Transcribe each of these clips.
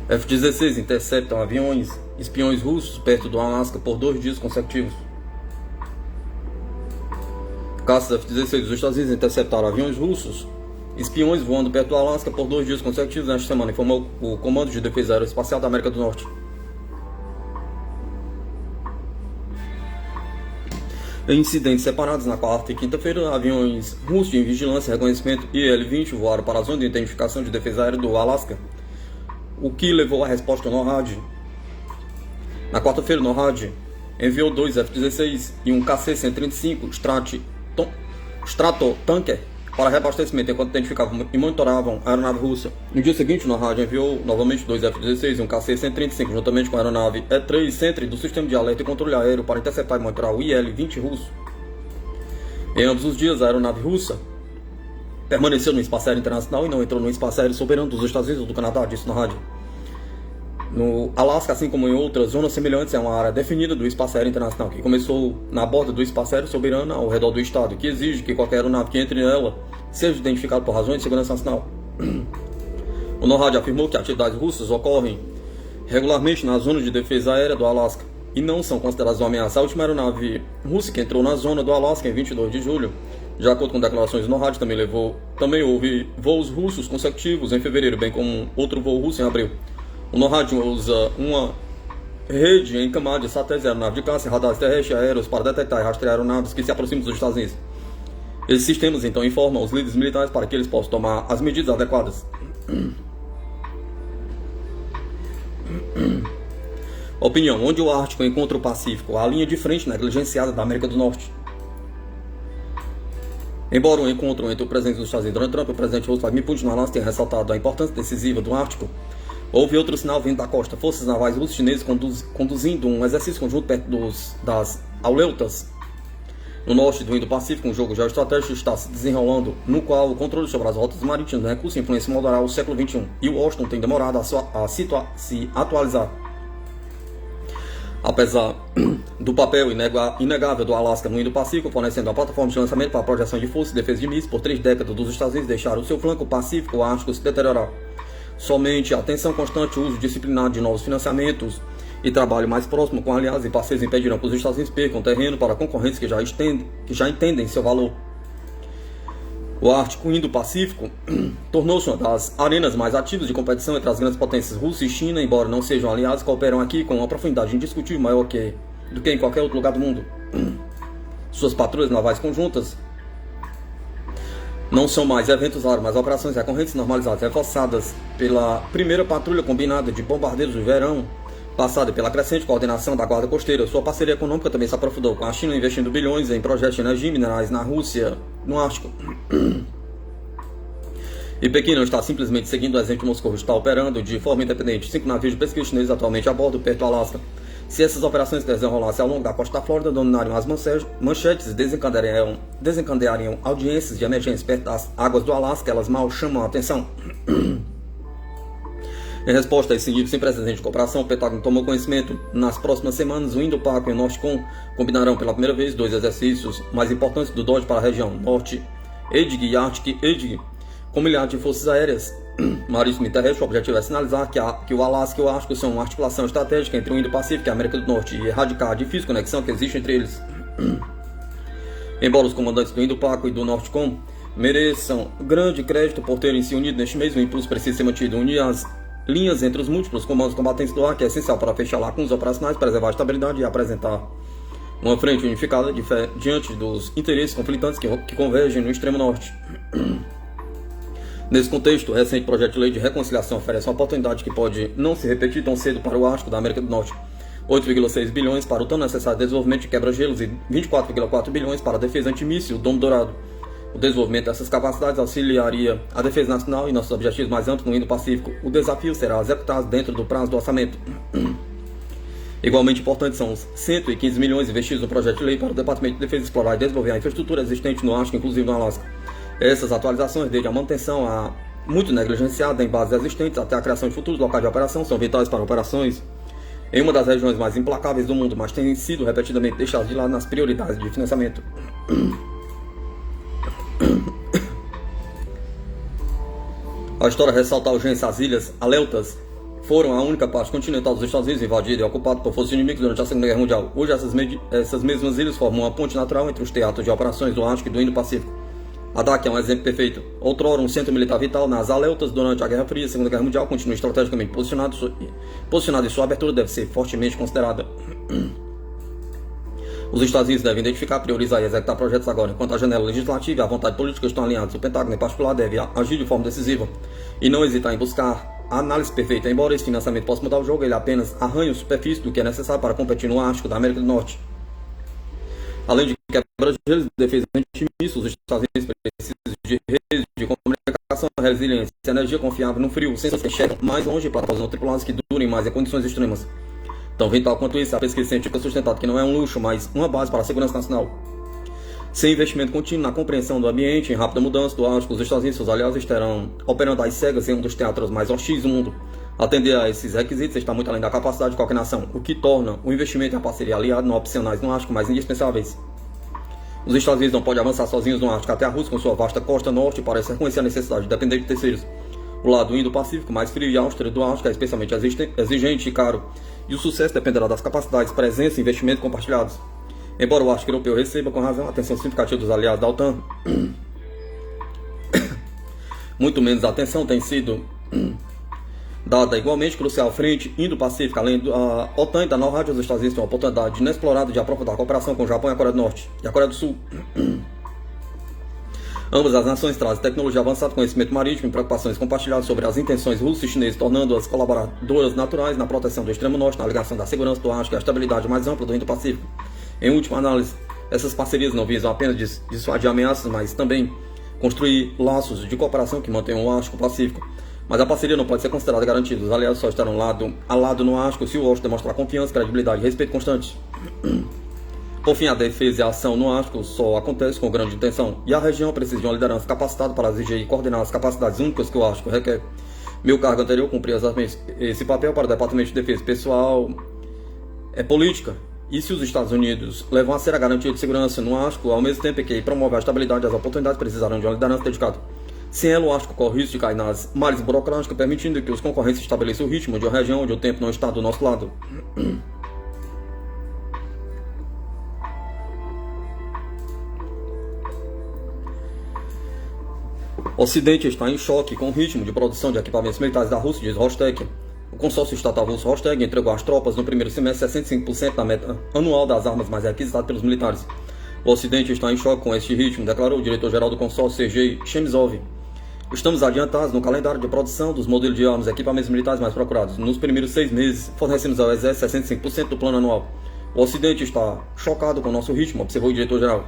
F-16 interceptam aviões espiões russos perto do Alasca por 2 dias consecutivos. Caças F-16 dos Estados Unidos interceptaram aviões russos espiões voando perto do Alasca por 2 dias consecutivos nesta semana, informou o Comando de Defesa Aeroespacial da América do Norte. Em incidentes separados na quarta e quinta-feira, aviões russos de vigilância e reconhecimento IL-20 voaram para a zona de identificação de defesa aérea do Alasca, o que levou à resposta NORAD. Na quarta-feira, NORAD enviou 2 F-16 e um KC-135 Stratotanker para reabastecimento enquanto identificavam e monitoravam a aeronave russa. No dia seguinte, NORAD enviou novamente 2 F-16 e um KC-135 juntamente com a aeronave E-3 Sentry do Sistema de Alerta e Controle Aéreo para interceptar e monitorar o IL-20 russo. Em ambos os dias, a aeronave russa permaneceu no espaço aéreo internacional e não entrou no espaço aéreo soberano dos Estados Unidos ou do Canadá, disse NORAD. No Alasca, assim como em outras zonas semelhantes, é uma área definida do espaço aéreo internacional, que começou na borda do espaço aéreo soberano ao redor do estado, que exige que qualquer aeronave que entre nela seja identificada por razões de segurança nacional. O NORAD afirmou que atividades russas ocorrem regularmente na zona de defesa aérea do Alasca e não são consideradas uma ameaça. A última aeronave russa que entrou na zona do Alasca em 22 de julho, de acordo com declarações do NORAD, também houve voos russos consecutivos em fevereiro, bem como outro voo russo em abril. O NORAD usa uma rede em camada de satélites, aeronaves de caça e radares terrestres e aéreos para detectar e rastrear aeronaves que se aproximam dos Estados Unidos. Esses sistemas então informam os líderes militares para que eles possam tomar as medidas adequadas. Opinião: onde o Ártico encontra o Pacífico, a linha de frente negligenciada da América do Norte. Embora o encontro entre o presidente dos Estados Unidos, Donald Trump, e o presidente russo Vladimir Putin no Alasca tenha ressaltado a importância decisiva do Ártico, houve outro sinal vindo da costa. Forças navais russas e chinesas conduzindo um exercício conjunto perto das Aleutas, no norte do Indo-Pacífico. Um jogo geoestratégico está se desenrolando, no qual o controle sobre as rotas marítimas da Rússia influencia moldará o século XXI, e o Washington tem demorado a se atualizar. Apesar do papel inegável do Alasca no Indo-Pacífico, fornecendo a plataforma de lançamento para a projeção de força e defesa de mísseis por 3 décadas dos Estados Unidos, deixaram o seu flanco pacífico ártico se deteriorar. Somente a atenção constante, o uso disciplinado de novos financiamentos e trabalho mais próximo com aliados e parceiros impedirão que os Estados Unidos percam terreno para concorrentes que já entendem seu valor. O Ártico Indo-Pacífico tornou-se uma das arenas mais ativas de competição entre as grandes potências Rússia e China, embora não sejam aliados, cooperam aqui com uma profundidade indiscutível maior do que em qualquer outro lugar do mundo. Suas patrulhas navais conjuntas não são mais eventos raros, mas operações recorrentes normalizadas, reforçadas pela primeira patrulha combinada de bombardeiros do verão passada, pela crescente coordenação da Guarda Costeira. Sua parceria econômica também se aprofundou, com a China investindo bilhões em projetos de energia e minerais na Rússia, no Ártico. E Pequim não está simplesmente seguindo o exemplo de Moscou, está operando de forma independente. 5 navios de pesquisa chineses atualmente a bordo perto do Alasca. Se essas operações se desenrolassem ao longo da costa da Flórida, dominariam as manchetes e desencadeariam audiências de emergência perto das águas do Alasca, elas mal chamam a atenção. Em resposta a esse nível sem precedente de cooperação, o Pentágono tomou conhecimento. Nas próximas semanas, o Indo-PAC e o Norte-Com combinarão pela primeira vez 2 exercícios mais importantes do DOD para a região Norte, EDG e Ártico EDG, com milhares de forças aéreas marítimo e terrestre. O objetivo é sinalizar que o Alasca e o Ártico são uma articulação estratégica entre o Indo-Pacífico e a América do Norte e erradicar a difícil conexão que existe entre eles. Embora os comandantes do Indo-Paco e do Norte-Com mereçam grande crédito por terem se unido neste mês, o impulso precisa ser mantido. Unir as linhas entre os múltiplos comandos combatentes do ar, que é essencial para fechar lacunas operacionais, preservar a estabilidade e apresentar uma frente unificada diante dos interesses conflitantes que convergem no extremo norte. Nesse contexto, o recente projeto de lei de reconciliação oferece uma oportunidade que pode não se repetir tão cedo para o Ártico da América do Norte. 8,6 bilhões para o tão necessário desenvolvimento de quebra-gelos e 24,4 bilhões para a defesa antimíssil Domo Dourado. O desenvolvimento dessas capacidades auxiliaria a defesa nacional e nossos objetivos mais amplos no Indo-Pacífico. O desafio será executado dentro do prazo do orçamento. Igualmente importantes são os 115 milhões investidos no projeto de lei para o Departamento de Defesa explorar e desenvolver a infraestrutura existente no Ártico, inclusive no Alasca. Essas atualizações, desde a manutenção muito negligenciada em bases existentes até a criação de futuros locais de operação, são vitais para operações em uma das regiões mais implacáveis do mundo, mas têm sido repetidamente deixadas de lado nas prioridades de financiamento. A história ressalta a urgência. As ilhas Aleutas foram a única parte continental dos Estados Unidos invadida e ocupada por forças inimigas durante a Segunda Guerra Mundial. Hoje, essas mesmas ilhas formam uma ponte natural entre os teatros de operações do Ártico e do Indo-Pacífico. A DAC é um exemplo perfeito. Outrora um centro militar vital nas Aleutas durante a Guerra Fria e a Segunda Guerra Mundial, continua estrategicamente posicionado e sua abertura deve ser fortemente considerada. Os Estados Unidos devem identificar, priorizar e executar projetos agora, enquanto a janela legislativa e a vontade política estão alinhadas. O Pentágono, em particular, deve agir de forma decisiva e não hesitar em buscar a análise perfeita. Embora esse financiamento possa mudar o jogo, ele apenas arranha a superfície do que é necessário para competir no Ártico da América do Norte. Além de quebra-gelos, defesa antimíssil, os Estados Unidos precisam de redes de comunicação, resiliência, energia confiável no frio, sensores que chegam mais longe para não tripulados que durem mais em condições extremas. Tão vital quanto isso, a pesquisa científica sustentada, que não é um luxo, mas uma base para a segurança nacional. Sem investimento contínuo na compreensão do ambiente em rápida mudança do Ártico, os Estados Unidos e seus aliados estarão operando às cegas em um dos teatros mais hostis do mundo. Atender a esses requisitos está muito além da capacidade de qualquer nação, o que torna o investimento e a parceria aliada não opcionais no Ártico mais indispensáveis. Os Estados Unidos não podem avançar sozinhos no Ártico até a Rússia com sua vasta costa norte para reconhecer a necessidade de depender de terceiros. O lado Indo-Pacífico, mais frio e austero do Ártico, é especialmente exigente e caro, e o sucesso dependerá das capacidades, presença e investimento compartilhados. Embora o Ártico europeu receba com razão a atenção significativa dos aliados da OTAN, muito menos atenção tem sido dada igualmente crucial frente Indo-Pacífico. Além da OTAN e da NORAD, os Estados Unidos têm uma oportunidade inexplorada de aprofundar a cooperação com o Japão e a Coreia do Norte e a Coreia do Sul. Ambas as nações trazem tecnologia avançada, conhecimento marítimo e preocupações compartilhadas sobre as intenções russas e chinesas, tornando-as colaboradoras naturais na proteção do extremo norte, na ligação da segurança do Ártico e a estabilidade mais ampla do Indo-Pacífico. Em última análise, essas parcerias não visam apenas dissuadir ameaças, mas também construir laços de cooperação que mantenham o Ártico Pacífico. Mas a parceria não pode ser considerada garantida. Os aliados só estarão lado a lado no Ártico se o Washington demonstrar confiança, credibilidade e respeito constante. Por fim, a defesa e a ação no Ártico só acontece com grande intenção, e a região precisa de uma liderança capacitada para exigir e coordenar as capacidades únicas que o Ártico requer. Meu cargo anterior cumpria exatamente esse papel para o Departamento de Defesa. Pessoal, é política. E se os Estados Unidos levam a ser a garantia de segurança no Ártico, ao mesmo tempo que promove a estabilidade, as oportunidades precisarão de uma liderança dedicada. Sem ela, o Ártico corre o risco de cair nas malhas burocráticas, permitindo que os concorrentes estabeleçam o ritmo de uma região onde o tempo não está do nosso lado. O Ocidente está em choque com o ritmo de produção de equipamentos militares da Rússia, diz Rostec. O consórcio estatal russo Rostec entregou às tropas no primeiro semestre 65% da meta anual das armas mais requisitadas pelos militares. O Ocidente está em choque com este ritmo, declarou o diretor-geral do consórcio, Sergei Chemizov. Estamos adiantados no calendário de produção dos modelos de armas e equipamentos militares mais procurados. Nos primeiros 6 meses, fornecemos ao Exército 65% do plano anual. O Ocidente está chocado com o nosso ritmo, observou o diretor-geral.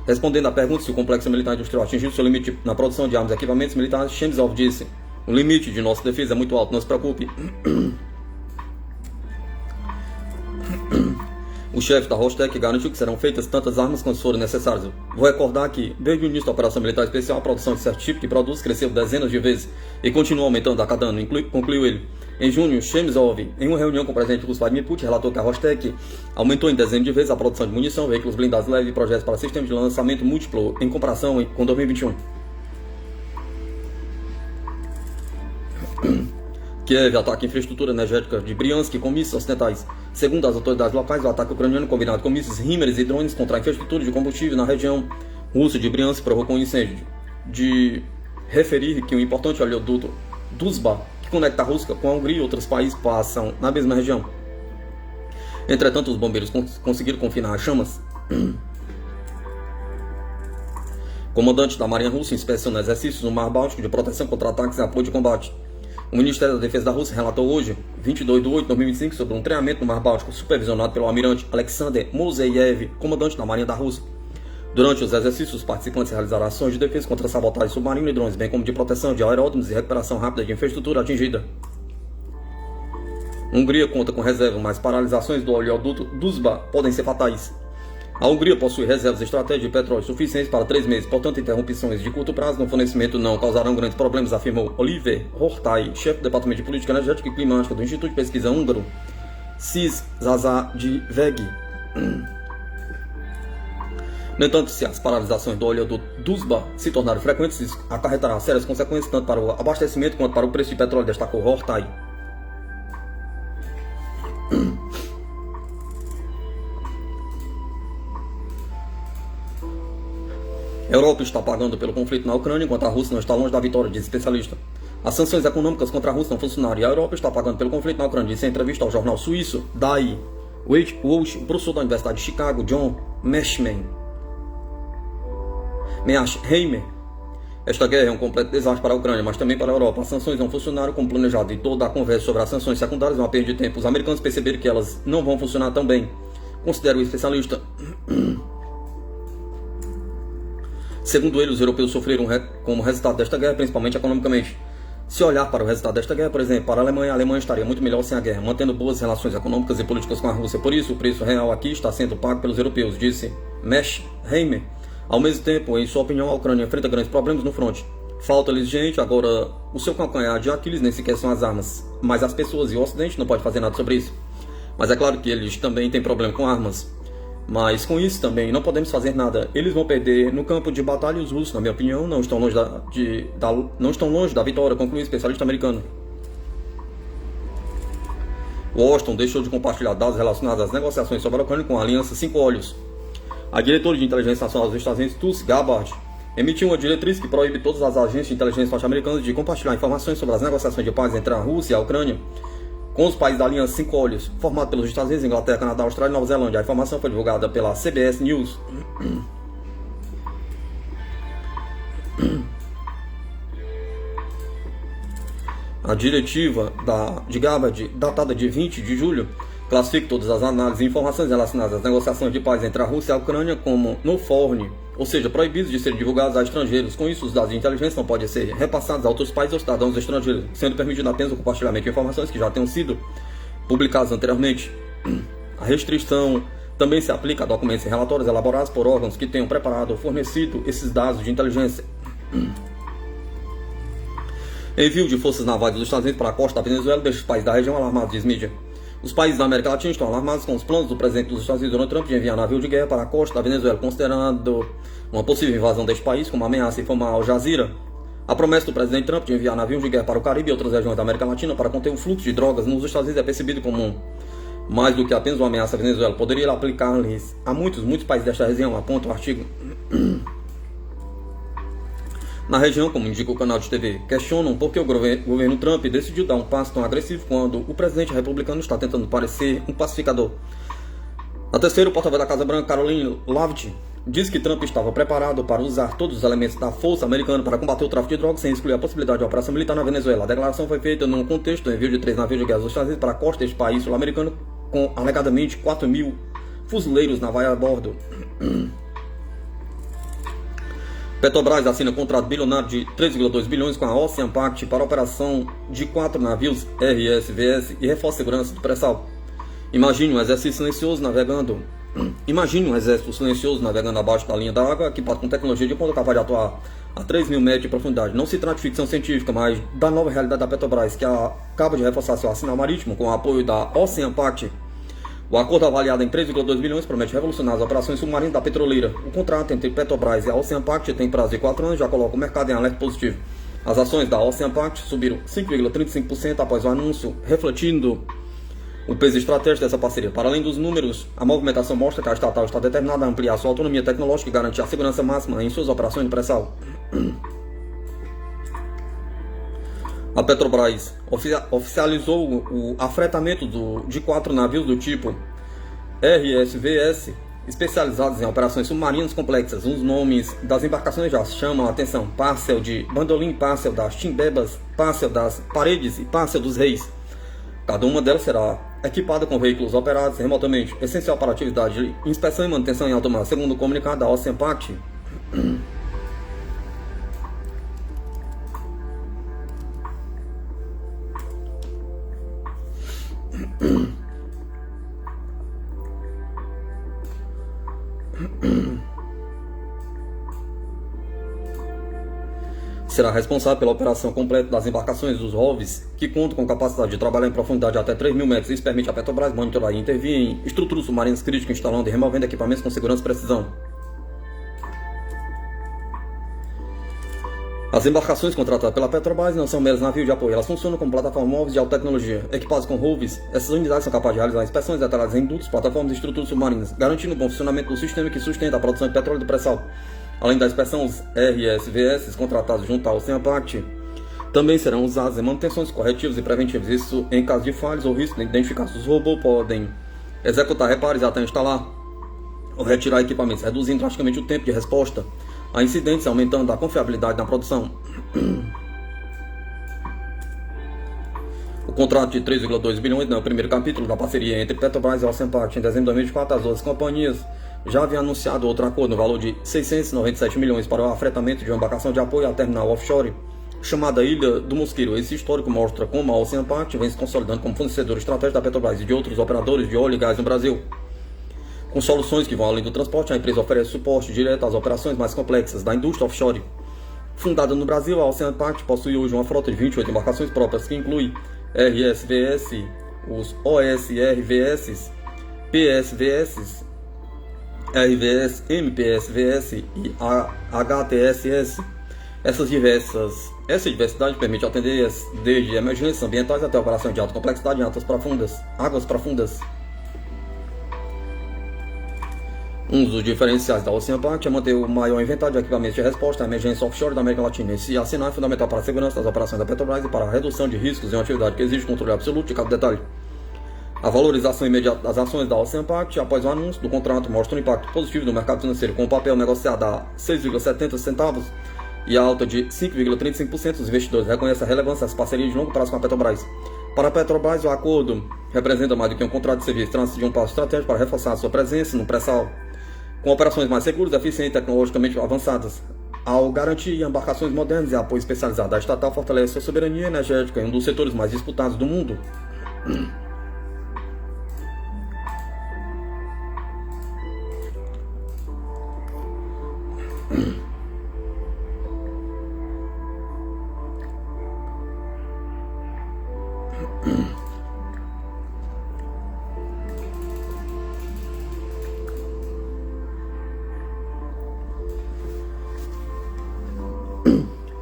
Respondendo à pergunta se o complexo militar industrial atingiu seu limite na produção de armas e equipamentos militares, Chemizov disse: o limite de nossa defesa é muito alto, não se preocupe. O chefe da Rostec garantiu que serão feitas tantas armas quanto forem necessárias. Vou recordar que, desde o início da Operação Militar Especial, a produção de certo tipo de produtos cresceu dezenas de vezes e continua aumentando a cada ano, concluiu ele. Em junho, Chemizov, em uma reunião com o presidente russo Vladimir Putin, relatou que a Rostec aumentou em dezenas de vezes a produção de munição, veículos blindados leves e projetos para sistemas de lançamento múltiplo em comparação com 2021. Kiev ataca a infraestrutura energética de Briansk com mísseis ocidentais. Segundo as autoridades locais, o ataque ucraniano combinado com mísseis HIMARS e drones contra a infraestrutura de combustível na região russa de Briansk provocou um incêndio. De referir que um importante oleoduto Druzhba, que conecta a Rússia com a Hungria e outros países, passam na mesma região. Entretanto, os bombeiros conseguiram confinar as chamas. Comandante da Marinha Russa inspeciona exercícios no Mar Báltico de proteção contra ataques e apoio de combate. O Ministério da Defesa da Rússia relatou hoje, 22 de 8 de 2025, sobre um treinamento no Mar Báltico supervisionado pelo almirante Alexander Moiseev, comandante da Marinha da Rússia. Durante os exercícios, os participantes realizaram ações de defesa contra sabotagem submarina e drones, bem como de proteção de aeródromos e recuperação rápida de infraestrutura atingida. A Hungria conta com reserva, mas paralisações do oleoduto Druzhba podem ser fatais. A Hungria possui reservas estratégicas de petróleo suficientes para 3 meses, portanto, interrupções de curto prazo no fornecimento não causarão grandes problemas, afirmou Oliver Horthy, chefe do Departamento de Política Energética e Climática do Instituto de Pesquisa Húngaro, CIS Zazadveg. No entanto, se as paralisações do oleoduto Druzhba se tornarem frequentes, isso acarretará sérias consequências tanto para o abastecimento quanto para o preço de petróleo, destacou Horthy. A Europa está pagando pelo conflito na Ucrânia, enquanto a Rússia não está longe da vitória, diz especialista. As sanções econômicas contra a Rússia não funcionaram e a Europa está pagando pelo conflito na Ucrânia, disse em entrevista ao jornal suíço Die Welche, o professor da Universidade de Chicago, John Mearsheimer. Esta guerra é um completo desastre para a Ucrânia, mas também para a Europa. As sanções não funcionaram como planejado e toda a conversa sobre as sanções secundárias é uma perda de tempo. Os americanos perceberam que elas não vão funcionar tão bem, considera o especialista. Segundo ele, os europeus sofreram como resultado desta guerra, principalmente economicamente. Se olhar para o resultado desta guerra, por exemplo, para a Alemanha estaria muito melhor sem a guerra, mantendo boas relações econômicas e políticas com a Rússia. Por isso, o preço real aqui está sendo pago pelos europeus, disse Mearsheimer. Ao mesmo tempo, em sua opinião, a Ucrânia enfrenta grandes problemas no fronte. Falta-lhes gente, agora o seu calcanhar de Aquiles nem sequer são as armas. Mas as pessoas e o Ocidente não podem fazer nada sobre isso. Mas é claro que eles também têm problema com armas. Mas com isso também não podemos fazer nada. Eles vão perder no campo de batalha e os russos, na minha opinião, não estão longe da vitória, concluiu o especialista americano. Washington deixou de compartilhar dados relacionados às negociações sobre a Ucrânia com a Aliança Cinco Olhos. A diretora de inteligência nacional dos Estados Unidos, Tulsi Gabbard, emitiu uma diretriz que proíbe todas as agências de inteligência norte-americanas de compartilhar informações sobre as negociações de paz entre a Rússia e a Ucrânia com os países da Aliança Cinco Olhos, formado pelos Estados Unidos, Inglaterra, Canadá, Austrália e Nova Zelândia. A informação foi divulgada pela CBS News. A diretiva de Gabbard, datada de 20 de julho, classifica todas as análises e informações relacionadas às negociações de paz entre a Rússia e a Ucrânia como no forne, ou seja, proibidos de serem divulgados a estrangeiros. Com isso, os dados de inteligência não podem ser repassados a outros países ou cidadãos estrangeiros, sendo permitido apenas o compartilhamento de informações que já tenham sido publicadas anteriormente. A restrição também se aplica a documentos e relatórios elaborados por órgãos que tenham preparado ou fornecido esses dados de inteligência. Envio de forças navais dos Estados Unidos para a costa da Venezuela deixa os países da região alarmados, diz mídia. Os países da América Latina estão alarmados com os planos do presidente dos Estados Unidos, Donald Trump, de enviar navio de guerra para a costa da Venezuela, considerando uma possível invasão deste país como ameaça, informa Al Jazeera. A promessa do presidente Trump de enviar navios de guerra para o Caribe e outras regiões da América Latina para conter o fluxo de drogas nos Estados Unidos é percebido como mais do que apenas uma ameaça à Venezuela. Poderia aplicar-lhes a muitos países desta região, aponta o artigo. Na região, como indica o canal de TV, questionam por que o governo Trump decidiu dar um passo tão agressivo quando o presidente republicano está tentando parecer um pacificador. A terceira, o porta-voz da Casa Branca, Caroline Leavitt, diz que Trump estava preparado para usar todos os elementos da força americana para combater o tráfico de drogas sem excluir a possibilidade de operação militar na Venezuela. A declaração foi feita num contexto do envio de 3 navios de guerra dos Estados Unidos para a costa deste país sul-americano com alegadamente 4.000 fuzileiros navais a bordo. Petrobras assina contrato bilionário de 3,2 bilhões com a Ocean Pact para a operação de 4 navios RSVS e reforça a segurança do pré-sal. Imagine um exército silencioso navegando abaixo da linha da água, equipado com tecnologia de ponta capaz de atuar a 3.000 metros de profundidade. Não se trata de ficção científica, mas da nova realidade da Petrobras, que acaba de reforçar seu arsenal marítimo com o apoio da Ocean Pact. O acordo, avaliado em 3,2 bilhões, promete revolucionar as operações submarinas da petroleira. O contrato entre Petrobras e a Ocean Pact tem prazo de 4 anos e já coloca o mercado em alerta positivo. As ações da Ocean Pact subiram 5,35% após o anúncio, refletindo o peso estratégico dessa parceria. Para além dos números, a movimentação mostra que a estatal está determinada a ampliar sua autonomia tecnológica e garantir a segurança máxima em suas operações de pré-sal. A Petrobras oficializou o afretamento de 4 navios do tipo RSVS, especializados em operações submarinas complexas. Os nomes das embarcações já chamam a atenção: Parcel de Bandolim, Parcel das Timbebas, Parcel das Paredes e Parcel dos Reis. Cada uma delas será equipada com veículos operados remotamente, essencial para a atividade de inspeção e manutenção em alto mar, segundo o comunicado da Ocean Pact. Será responsável pela operação completa das embarcações dos ROVs, que contam com capacidade de trabalhar em profundidade de até 3 mil metros. Isso permite à Petrobras monitorar e intervir em estruturas submarinas críticas, instalando e removendo equipamentos com segurança e precisão. As embarcações contratadas pela Petrobras não são meros navios de apoio, elas funcionam como plataformas móveis de alta tecnologia. Equipadas com ROVs, essas unidades são capazes de realizar inspeções detalhadas em dutos, plataformas e estruturas submarinas, garantindo o bom funcionamento do sistema que sustenta a produção de petróleo de pré-sal. Além da inspeção, os RSVS contratados junto ao Ocean Pact também serão usados em manutenções corretivas e preventivas. Isso em caso de falhas ou risco identificados. Os robôs podem executar reparos até instalar ou retirar equipamentos, reduzindo drasticamente o tempo de resposta a incidentes, aumentando a confiabilidade na produção. O contrato de 3,2 bilhões é o primeiro capítulo da parceria entre Petrobras e Ocean Pact. Em dezembro de 2024, as duas companhias já haviam anunciado outro acordo no valor de 697 milhões para o afretamento de uma embarcação de apoio à terminal offshore chamada Ilha do Mosqueiro. Esse histórico mostra como a Ocean Pact vem se consolidando como fornecedor estratégico da Petrobras e de outros operadores de óleo e gás no Brasil. Com soluções que vão além do transporte, a empresa oferece suporte direto às operações mais complexas da indústria offshore. Fundada no Brasil, a Ocean Pact possui hoje uma frota de 28 embarcações próprias, que inclui RSVS, os OSRVS, PSVS, RVS, MPSVS e HTSS. Essa diversidade permite atender desde emergências ambientais até operações de alta complexidade em águas profundas. Um dos diferenciais da Ocean Pact é manter o maior inventário de equipamentos de resposta à emergência offshore da América Latina. Esse arsenal é fundamental para a segurança das operações da Petrobras e para a redução de riscos em uma atividade que exige controle absoluto de cada detalhe. A valorização imediata das ações da Ocean Pact após o anúncio do contrato mostra um impacto positivo no mercado financeiro, com o papel negociado a 6,70 centavos e a alta de 5,35%. Os investidores reconhecem a relevância das parcerias de longo prazo com a Petrobras. Para a Petrobras, o acordo representa mais do que um contrato de serviço, trata-se de um passo estratégico para reforçar a sua presença no pré-sal, com operações mais seguras, eficientes e tecnologicamente avançadas. Ao garantir embarcações modernas e apoio especializado, a estatal fortalece sua soberania energética em um dos setores mais disputados do mundo.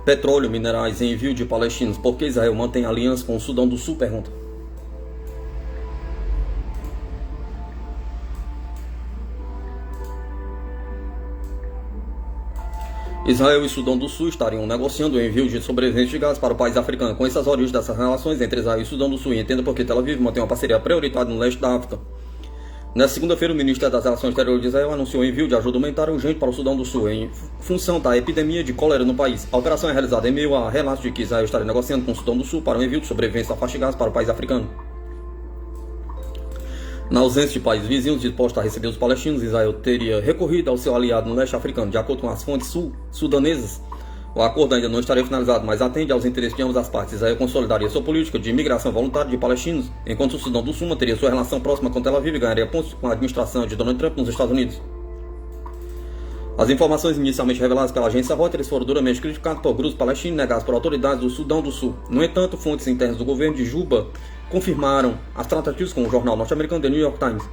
Petróleo, minerais e envio de palestinos. Por que Israel mantém aliança com o Sudão do Sul? Pergunta. Israel e Sudão do Sul estariam negociando o envio de sobreviventes de gás para o país africano. Com essas origens dessas relações entre Israel e Sudão do Sul, e entenda por que Tel Aviv mantém uma parceria prioritária no leste da África. Nesta segunda-feira, o Ministério das Relações Exteriores de Israel anunciou o envio de ajuda humanitária urgente para o Sudão do Sul, em função da epidemia de cólera no país. A operação é realizada em meio a relatos de que Israel estaria negociando com o Sudão do Sul para o envio de sobreviventes da faixa de gás para o país africano. Na ausência de países vizinhos dispostos a receber os palestinos, Israel teria recorrido ao seu aliado no leste africano. De acordo com as fontes sudanesas, o acordo ainda não estaria finalizado, mas atende aos interesses de ambas as partes. Israel consolidaria sua política de imigração voluntária de palestinos, enquanto o Sudão do Sul manteria sua relação próxima com Tel Aviv e ganharia pontos com a administração de Donald Trump nos Estados Unidos. As informações inicialmente reveladas pela agência Reuters foram duramente criticadas por grupos palestinos e negadas por autoridades do Sudão do Sul. No entanto, fontes internas do governo de Juba confirmaram as tratativas com o jornal norte-americano The New York Times.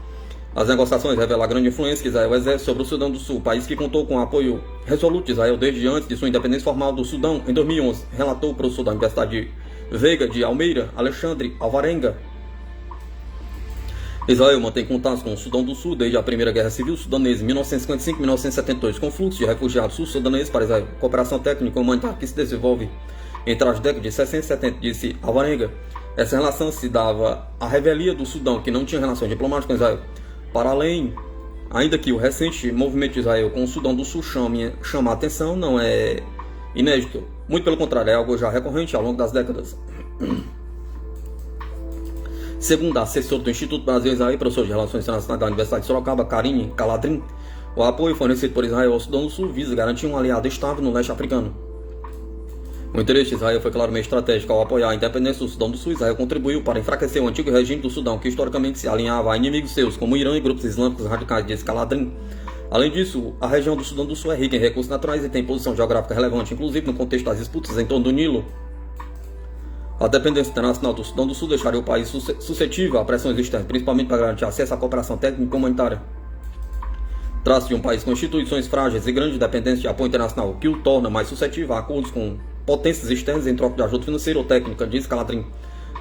As negociações revelam a grande influência que Israel exerce sobre o Sudão do Sul, país que contou com o apoio resoluto de Israel desde antes de sua independência formal do Sudão em 2011, relatou o professor da Universidade Veiga de Almeida, Alexandre Alvarenga. Israel mantém contatos com o Sudão do Sul desde a Primeira Guerra Civil Sudanesa em 1955 e 1972, com fluxo de refugiados sul-sudaneses para Israel, cooperação técnica e humanitária que se desenvolve entre as décadas de 60 e 70, disse Alvarenga. Essa relação se dava à revelia do Sudão, que não tinha relações diplomáticas com Israel. Para além, ainda que o recente movimento de Israel com o Sudão do Sul chama a atenção, não é inédito. Muito pelo contrário, é algo já recorrente ao longo das décadas. Segundo a assessora do Instituto Brasil-Israel e professor de Relações Internacionais da Universidade de Sorocaba, Karine Kaladrin, o apoio fornecido por Israel ao Sudão do Sul visa garantir um aliado estável no leste africano. O interesse de Israel foi claramente estratégico ao apoiar a independência do Sudão do Sul. Israel contribuiu para enfraquecer o antigo regime do Sudão, que historicamente se alinhava a inimigos seus, como o Irã e grupos islâmicos radicais, disse Kaladrin. Além disso, a região do Sudão do Sul é rica em recursos naturais e tem posição geográfica relevante, inclusive no contexto das disputas em torno do Nilo. A dependência internacional do Sudão do Sul deixaria o país suscetível a pressões externas, principalmente para garantir acesso à cooperação técnica e humanitária. Trata-se de um país com instituições frágeis e grande dependência de apoio internacional, o que o torna mais suscetível a acordos com potências externas em troca de ajuda financeira ou técnica, diz Kaladrin.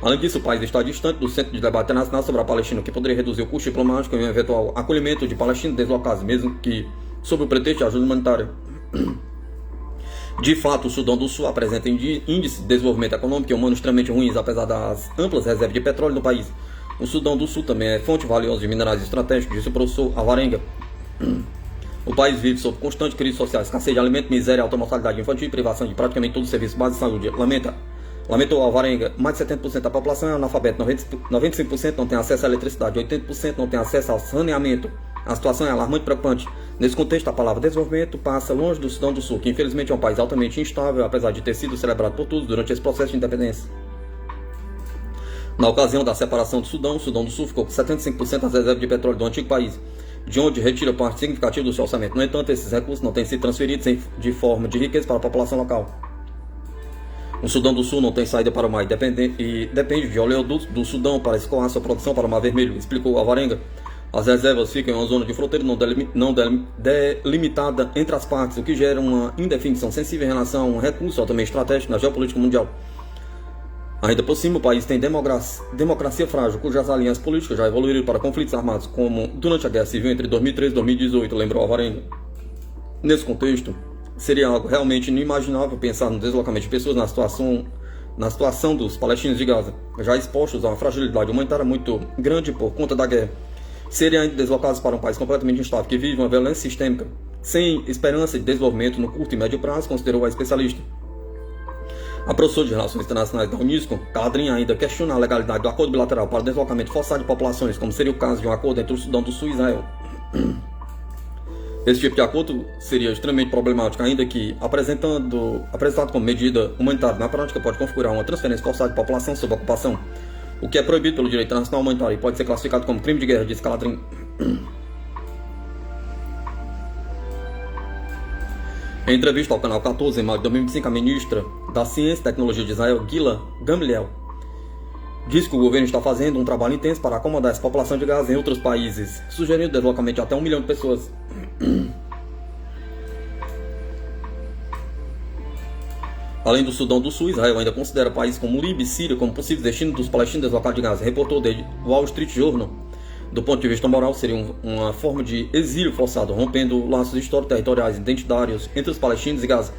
Além disso, o país está distante do centro de debate internacional sobre a Palestina, o que poderia reduzir o custo diplomático e um eventual acolhimento de palestinos deslocados, mesmo que sob o pretexto de ajuda humanitária. De fato, o Sudão do Sul apresenta índices de desenvolvimento econômico e humano extremamente ruins, apesar das amplas reservas de petróleo no país. O Sudão do Sul também é fonte valiosa de minerais estratégicos, disse o professor Alvarenga. O país vive sob constante crise social, escassez de alimento, miséria, alta mortalidade infantil e privação de praticamente todos os serviços básicos de saúde. Lamentou Alvarenga, mais de 70% da população é analfabeta, 95% não tem acesso à eletricidade, 80% não tem acesso ao saneamento. A situação é alarmante e preocupante. Nesse contexto, a palavra desenvolvimento passa longe do Sudão do Sul, que infelizmente é um país altamente instável, apesar de ter sido celebrado por todos durante esse processo de independência. Na ocasião da separação do Sudão, o Sudão do Sul ficou com 75% das reservas de petróleo do antigo país, de onde retira parte significativa do seu orçamento. No entanto, esses recursos não têm sido transferidos de forma de riqueza para a população local. O Sudão do Sul não tem saída para o mar e depende de oleodutos do Sudão para escoar sua produção para o Mar Vermelho, explicou Alvarenga. As reservas ficam em uma zona de fronteira não delimitada entre as partes, o que gera uma indefinição sensível em relação a um recurso altamente estratégico na geopolítica mundial. Ainda por cima, o país tem democracia frágil, cujas alianças políticas já evoluíram para conflitos armados, como durante a Guerra Civil entre 2013 e 2018, lembrou Alvarenga. Nesse contexto, seria algo realmente inimaginável pensar no deslocamento de pessoas na situação dos palestinos de Gaza, já expostos a uma fragilidade humanitária muito grande por conta da guerra. Seriam ainda deslocados para um país completamente instável, que vive uma violência sistêmica, sem esperança de desenvolvimento no curto e médio prazo, considerou a especialista. A professora de Relações Internacionais da Unesco, Kaladrin, ainda questiona a legalidade do acordo bilateral para o deslocamento forçado de populações, como seria o caso de um acordo entre o Sudão do Sul e Israel. Esse tipo de acordo seria extremamente problemático, ainda que, apresentado como medida humanitária, na prática pode configurar uma transferência forçada de população sob ocupação, o que é proibido pelo direito internacional humanitário e pode ser classificado como crime de guerra, disse Kaladrin. Em entrevista ao canal 14, em maio de 2025, a ministra da Ciência e Tecnologia de Israel, Gila Gamliel, disse que o governo está fazendo um trabalho intenso para acomodar essa população de Gaza em outros países, sugerindo o deslocamento de até 1 milhão de pessoas. Além do Sudão do Sul, Israel ainda considera países como Líbia e Síria como possíveis destinos dos palestinos deslocados de Gaza, reportou The Wall Street Journal. Do ponto de vista moral, seria uma forma de exílio forçado, rompendo laços históricos, territoriais e identitários entre os palestinos e Gaza.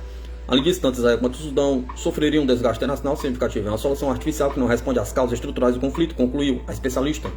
Além disso, tanto Israel quanto o Sudão sofreriam um desgaste internacional significativo. É uma solução artificial que não responde às causas estruturais do conflito, concluiu a especialista.